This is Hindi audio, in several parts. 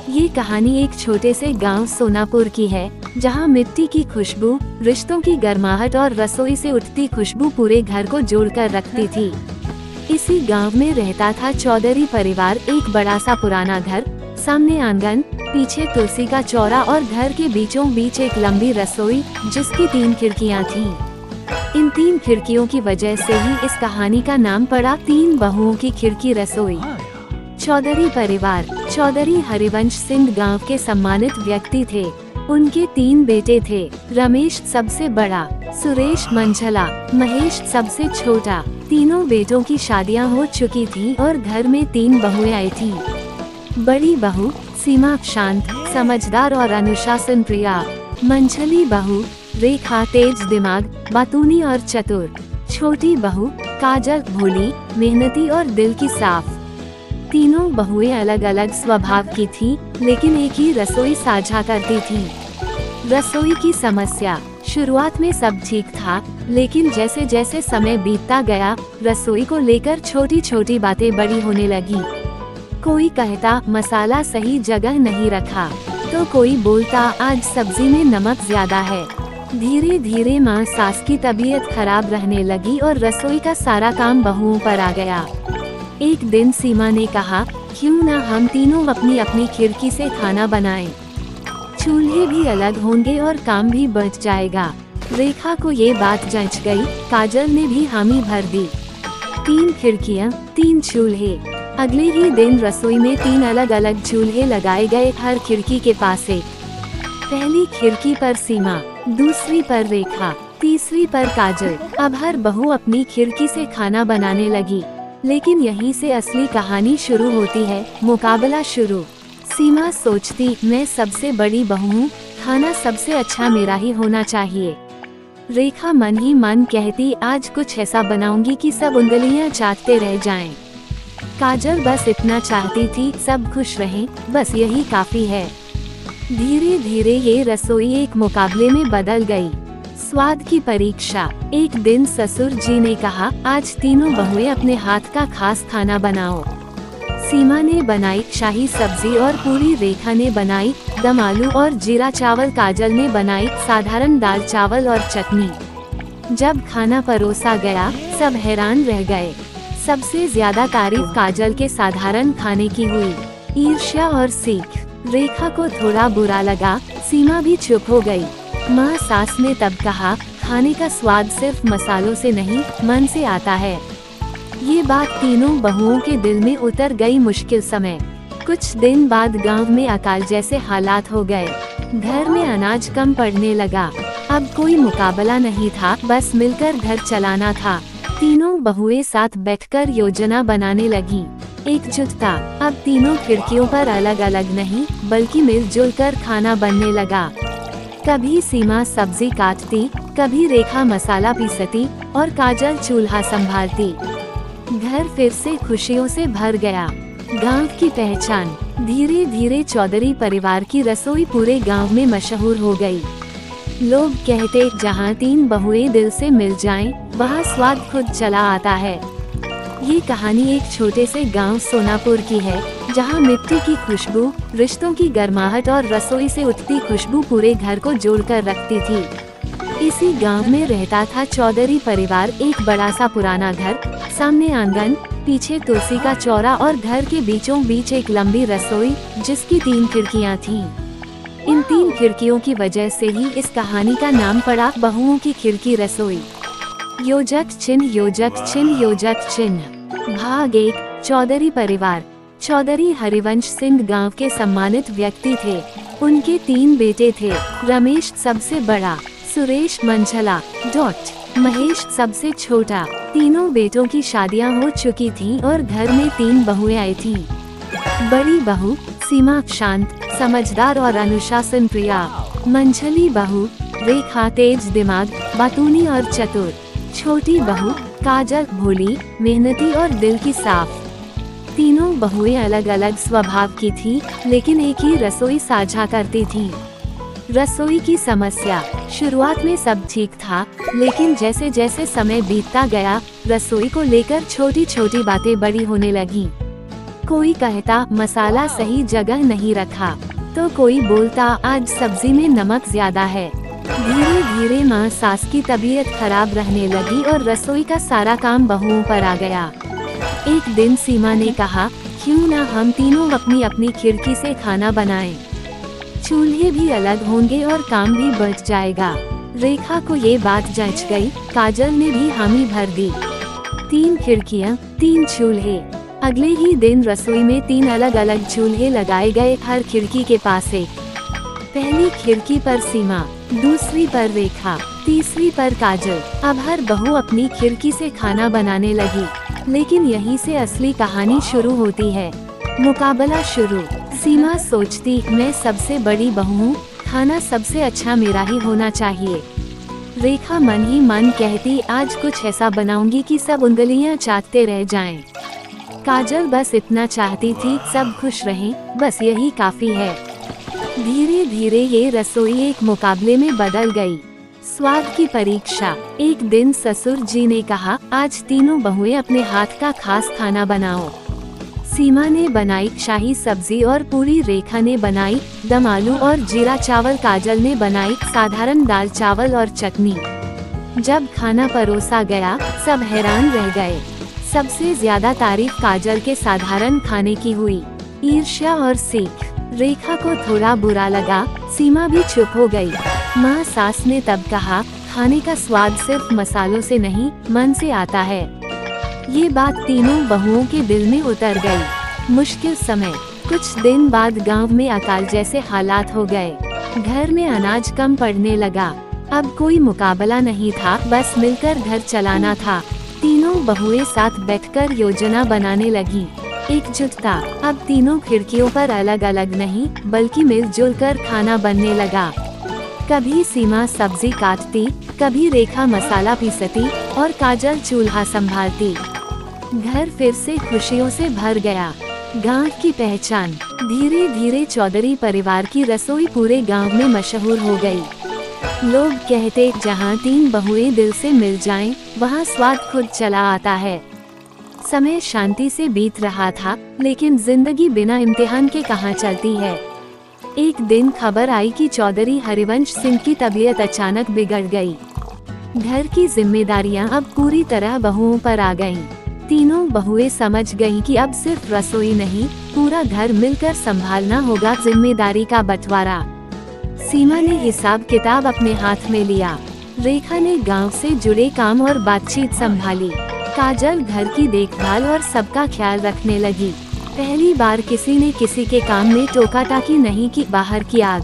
ये कहानी एक छोटे से गांव सोनापुर की है, जहां मिट्टी की खुशबू, रिश्तों की गर्माहट और रसोई से उठती खुशबू पूरे घर को जोड़कर रखती थी। इसी गांव में रहता था चौधरी परिवार। एक बड़ा सा पुराना घर, सामने आंगन, पीछे तुलसी का चौरा और घर के बीचों बीच एक लंबी रसोई जिसकी 3 खिड़कियां थीं। इन 3 खिड़कियों की वजह से ही इस कहानी का नाम पड़ा 3 बहुओं की खिड़की रसोई। चौधरी परिवार। चौधरी हरिवंश सिंह गांव के सम्मानित व्यक्ति थे। उनके 3 बेटे थे। रमेश सबसे बड़ा, सुरेश मंझला, महेश सबसे छोटा। तीनों बेटों की शादियां हो चुकी थीं और घर में 3 बहुएं आई थीं। बड़ी बहू सीमा शांत, समझदार और अनुशासन प्रिया। मंझली बहू रेखा तेज दिमाग, बातूनी और चतुर। छोटी बहू काजल भोली, मेहनती और दिल की साफ। तीनों बहुएं अलग अलग स्वभाव की थीं, लेकिन एक ही रसोई साझा करती थीं। रसोई की समस्या। शुरुआत में सब ठीक था, लेकिन जैसे जैसे समय बीतता गया, रसोई को लेकर छोटी छोटी बातें बड़ी होने लगी। कोई कहता मसाला सही जगह नहीं रखा, तो कोई बोलता आज सब्जी में नमक ज्यादा है। धीरे धीरे माँ सास की तबीयत खराब रहने लगी और रसोई का सारा काम बहुओं पर आ गया। एक दिन सीमा ने कहा, क्यों ना हम तीनों अपनी अपनी खिड़की से खाना बनाएं। चूल्हे भी अलग होंगे और काम भी बच जाएगा। रेखा को ये बात जच गई। काजल ने भी हामी भर दी। 3 खिड़कियां, 3 चूल्हे। अगले ही दिन रसोई में 3 अलग अलग चूल्हे लगाए गए, हर खिड़की के पास एक। पहली खिड़की पर सीमा, दूसरी पर रेखा, तीसरी पर काजल। अब हर बहू अपनी खिड़की से खाना बनाने लगी। लेकिन यहीं से असली कहानी शुरू होती है, मुकाबला शुरू। सीमा सोचती, मैं सबसे बड़ी बहू हूँ, खाना सबसे अच्छा मेरा ही होना चाहिए। रेखा मन ही मन कहती, आज कुछ ऐसा बनाऊंगी कि सब उंगलियां चाटते रह जाएं। काजल बस इतना चाहती थी, सब खुश रहें, बस यही काफी है। धीरे धीरे ये रसोई एक मुकाबले में बदल गई। स्वाद की परीक्षा। एक दिन ससुर जी ने कहा, आज तीनों बहुएं अपने हाथ का खास खाना बनाओ। सीमा ने बनाई शाही सब्जी और पूरी, रेखा ने बनाई दम आलू और जीरा चावल, काजल ने बनाई साधारण दाल चावल और चटनी। जब खाना परोसा गया, सब हैरान रह गए। सबसे ज्यादा तारीफ काजल के साधारण खाने की हुई। ईर्ष्या और सीख। रेखा को थोड़ा बुरा लगा, सीमा भी चुप हो गई। माँ सास ने तब कहा, खाने का स्वाद सिर्फ मसालों से नहीं, मन से आता है। ये बात तीनों बहुओं के दिल में उतर गई। मुश्किल समय। कुछ दिन बाद गांव में अकाल जैसे हालात हो गए। घर में अनाज कम पड़ने लगा। अब कोई मुकाबला नहीं था, बस मिलकर घर चलाना था। तीनों बहुएं साथ बैठकर योजना बनाने लगी। एकजुटता। अब तीनों खिड़कियों पर अलग अलग नहीं, बल्कि मिलजुल कर खाना बनने लगा। कभी सीमा सब्जी काटती, कभी रेखा मसाला पीसती और काजल चूल्हा संभालती। घर फिर से खुशियों से भर गया। गांव की पहचान। धीरे धीरे चौधरी परिवार की रसोई पूरे गांव में मशहूर हो गई। लोग कहते, जहां 3 बहुएं दिल से मिल जाएं, वहां स्वाद खुद चला आता है। ये कहानी एक छोटे से गांव सोनापुर की है, जहां मिट्टी की खुशबू, रिश्तों की गर्माहट और रसोई से उठती खुशबू पूरे घर को जोड़कर रखती थी। इसी गांव में रहता था चौधरी परिवार। एक बड़ा सा पुराना घर, सामने आंगन, पीछे तुलसी का चौरा और घर के बीचों बीच एक लंबी रसोई जिसकी 3 खिड़कियां थीं। इन 3 खिड़कियों की वजह से ही इस कहानी का नाम पड़ा बहुओं की खिड़की रसोई। योजक चिन्ह, योजक चिन्ह, योजक चिन्ह। भाग 1। चौधरी परिवार। चौधरी हरिवंश सिंह गांव के सम्मानित व्यक्ति थे। उनके 3 बेटे थे। रमेश सबसे बड़ा, सुरेश मंझला, महेश सबसे छोटा। तीनों बेटों की शादियां हो चुकी थीं और घर में 3 बहुएं आई थीं। बड़ी बहू सीमा शांत, समझदार और अनुशासन प्रिया। मंझली बहू रेखा तेज दिमाग, बातूनी और चतुर। छोटी बहू काजल भोली, मेहनती और दिल की साफ। तीनों बहुएं अलग अलग स्वभाव की थीं, लेकिन एक ही रसोई साझा करती थीं। रसोई की समस्या। शुरुआत में सब ठीक था, लेकिन जैसे जैसे समय बीतता गया, रसोई को लेकर छोटी छोटी बातें बड़ी होने लगी। कोई कहता मसाला सही जगह नहीं रखा, तो कोई बोलता आज सब्जी में नमक ज्यादा है। धीरे धीरे माँ सास की तबीयत खराब रहने लगी और रसोई का सारा काम बहुओं पर आ गया। एक दिन सीमा ने कहा, क्यों ना हम तीनों अपनी अपनी खिड़की से खाना बनाएं। चूल्हे भी अलग होंगे और काम भी बच जाएगा। रेखा को ये बात जच गई। काजल ने भी हामी भर दी। 3 खिड़कियाँ, 3 चूल्हे। अगले ही दिन रसोई में 3 अलग अलग चूल्हे लगाए गए, हर खिड़की के पास एक। पहली खिड़की पर सीमा, दूसरी पर रेखा, तीसरी पर काजल। अब हर बहू अपनी खिड़की से खाना बनाने लगी। लेकिन यहीं से असली कहानी शुरू होती है। मुकाबला शुरू। सीमा सोचती, मैं सबसे बड़ी बहू हूँ, खाना सबसे अच्छा मेरा ही होना चाहिए। रेखा मन ही मन कहती, आज कुछ ऐसा बनाऊंगी कि सब उंगलियां चाटते रह जाएं। काजल बस इतना चाहती थी, सब खुश रहें, बस यही काफी है। धीरे धीरे ये रसोई एक मुकाबले में बदल गई। स्वाद की परीक्षा। एक दिन ससुर जी ने कहा, आज तीनों बहुएं अपने हाथ का खास खाना बनाओ। सीमा ने बनाई शाही सब्जी और पूरी, रेखा ने बनाई दम आलू और जीरा चावल, काजल ने बनाई साधारण दाल चावल और चटनी। जब खाना परोसा गया, सब हैरान रह गए। सबसे ज्यादा तारीफ काजल के साधारण खाने की हुई। ईर्ष्या और सीख। रेखा को थोड़ा बुरा लगा, सीमा भी चुप हो गई। माँ सास ने तब कहा, खाने का स्वाद सिर्फ मसालों से नहीं, मन से आता है। ये बात तीनों बहुओं के दिल में उतर गई। मुश्किल समय। कुछ दिन बाद गांव में अकाल जैसे हालात हो गए। घर में अनाज कम पड़ने लगा। अब कोई मुकाबला नहीं था, बस मिलकर घर चलाना था। तीनों बहुएं साथ बैठकर योजना बनाने लगी। एकजुटता। अब तीनों खिड़कियों पर अलग अलग नहीं, बल्कि मिलजुल कर खाना बनने लगा। कभी सीमा सब्जी काटती, कभी रेखा मसाला पीसती और काजल चूल्हा संभालती। घर फिर से खुशियों से भर गया। गांव की पहचान। धीरे धीरे चौधरी परिवार की रसोई पूरे गांव में मशहूर हो गई। लोग कहते, जहां 3 बहुएं दिल से मिल जाएं, वहां स्वाद खुद चला आता है। समय शांति से बीत रहा था, लेकिन जिंदगी बिना इम्तिहान के कहां चलती है। एक दिन खबर आई कि चौधरी हरिवंश सिंह की तबीयत अचानक बिगड़ गई। घर की जिम्मेदारियां अब पूरी तरह बहुओं पर आ गईं। तीनों बहुएं समझ गईं कि अब सिर्फ रसोई नहीं, पूरा घर मिलकर संभालना होगा। जिम्मेदारी का बंटवारा। सीमा ने हिसाब किताब अपने हाथ में लिया। रेखा ने गांव से जुड़े काम और बातचीत संभाली। काजल घर की देखभाल और सबका ख्याल रखने लगी। पहली बार किसी ने किसी के काम में टोका टाकी नहीं की, बाहर की आग।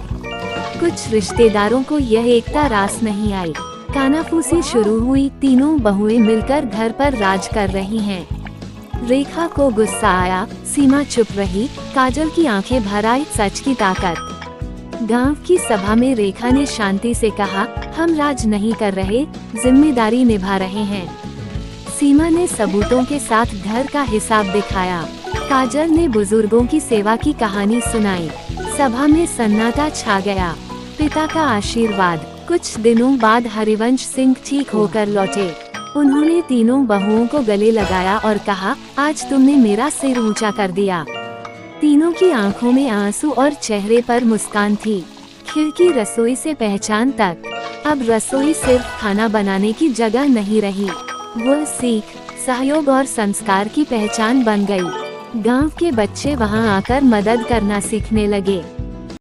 कुछ रिश्तेदारों को यह एकता रास नहीं आई। कानाफूसी शुरू हुई। तीनों बहुएं मिलकर घर पर राज कर रही हैं। रेखा को गुस्सा आया, सीमा चुप रही, काजल की आंखें भर आई सच की ताकत। गांव की सभा में रेखा ने शांति से कहा, हम राज नहीं कर रहे, जिम्मेदारी निभा रहे हैं। सीमा ने सबूतों के साथ घर का हिसाब दिखाया। काजल ने बुजुर्गों की सेवा की कहानी सुनाई। सभा में सन्नाटा छा गया। पिता का आशीर्वाद। कुछ दिनों बाद हरिवंश सिंह ठीक होकर लौटे। उन्होंने तीनों बहुओं को गले लगाया और कहा, आज तुमने मेरा सिर ऊंचा कर दिया। तीनों की आंखों में आंसू और चेहरे पर मुस्कान थी। खिड़की रसोई से पहचान तक। अब रसोई सिर्फ खाना बनाने की जगह नहीं रही, वो सीख, सहयोग और संस्कार की पहचान बन गई। गांव के बच्चे वहां आकर मदद करना सीखने लगे।